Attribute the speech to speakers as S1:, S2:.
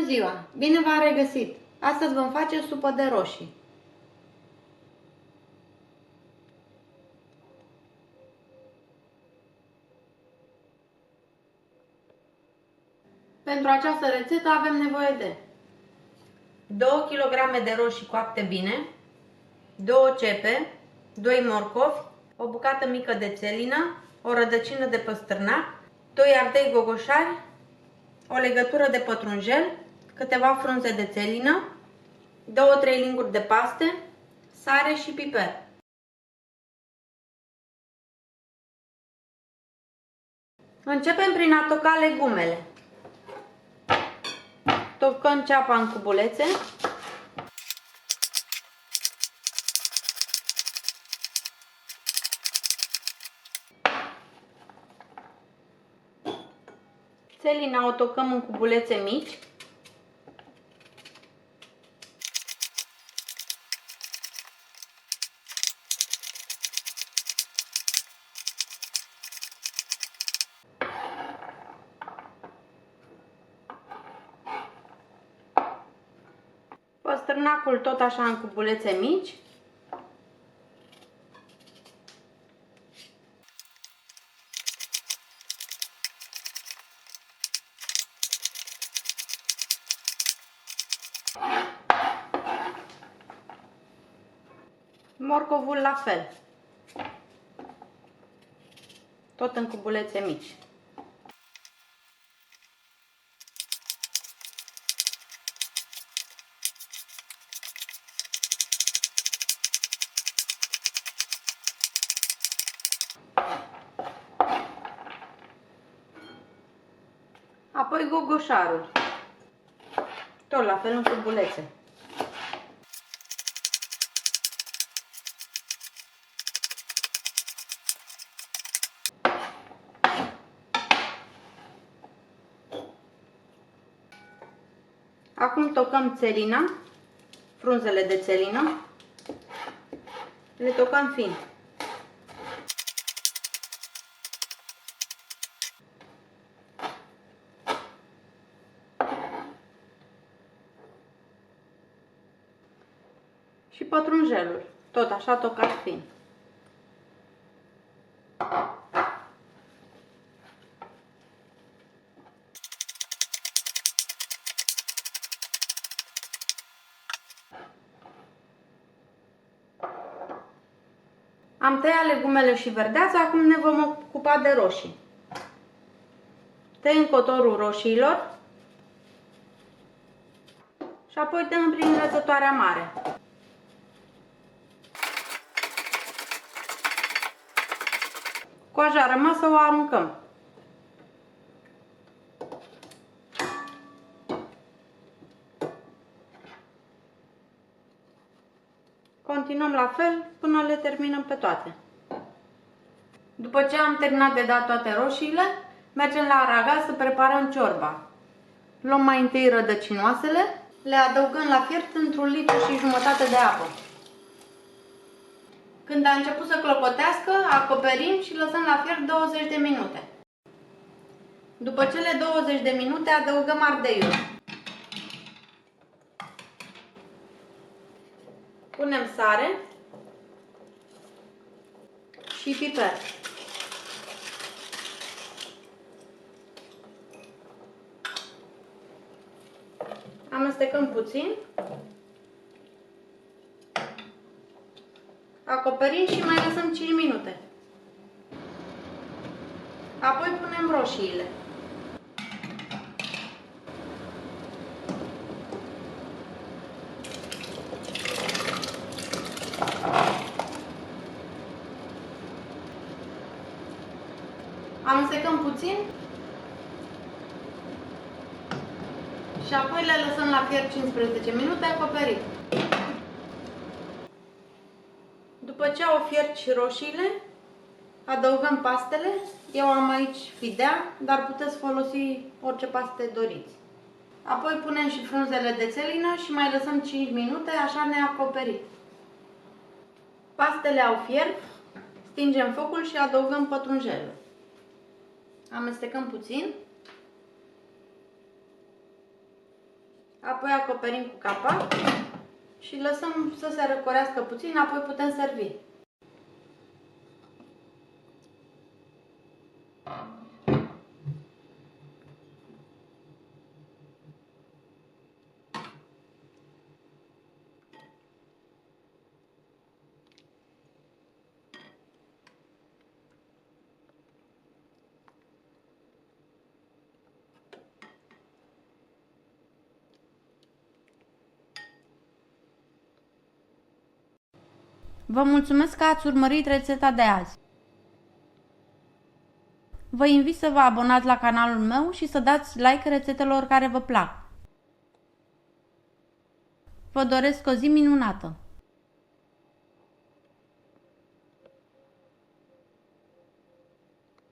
S1: ziua! Bine v-am regăsit! Astăzi vom face supă de roșii. Pentru această rețetă avem nevoie de 2 kg de roșii coapte bine, 2 cepe, 2 morcovi, o bucată mică de țelină, o rădăcină de păstârnac, 2 ardei gogoșari, o legătură de pătrunjel, câteva frunze de țelină, 2-3 linguri de paste, sare și piper. Începem prin a toca legumele. Tocăm ceapa în cubulețe. Țelina o tocăm în cubulețe mici. Păstârnacul tot așa în cubulețe mici. Morcovul la fel. Tot în cubulețe mici. Apoi gogoșarul. Tot la fel în cubulețe. Acum tocăm țelina, frunzele de țelină, le tocăm fin. Și pătrunjelul, tot așa tocat fin. Am tăiat legumele și verdeața, acum ne vom ocupa de roșii. Tăiem cotorul roșiilor și apoi tăiem prin rățătoarea mare. Coaja rămasă o aruncăm. Continuăm la fel până le terminăm pe toate. După ce am terminat de dat toate roșiile, mergem la aragaz să preparăm ciorba. Luăm mai întâi rădăcinoasele, le adăugăm la fiert într-un litru și jumătate de apă. Când a început să clopotească, acoperim și lăsăm la fiert 20 de minute. După cele 20 de minute adăugăm ardeiul. Punem sare și piper. Amestecăm puțin. Acoperim și mai lăsăm 5 minute. Apoi punem roșiile. Amestecăm puțin și apoi le lăsăm la fiert 15 minute acoperit. După ce au fiert și roșiile, adăugăm pastele. Eu am aici fidea, dar puteți folosi orice paste doriți. Apoi punem și frunzele de țelină și mai lăsăm 5 minute, așa neacoperit. Pastele au fiert, stingem focul și adăugăm pătrunjelul. Amestecăm puțin Apoi acoperim cu capac și lăsăm să se răcorească puțin, apoi putem servi. Vă mulțumesc că ați urmărit rețeta de azi. Vă invit să vă abonați la canalul meu și să dați like rețetelor care vă plac. Vă doresc o zi minunată!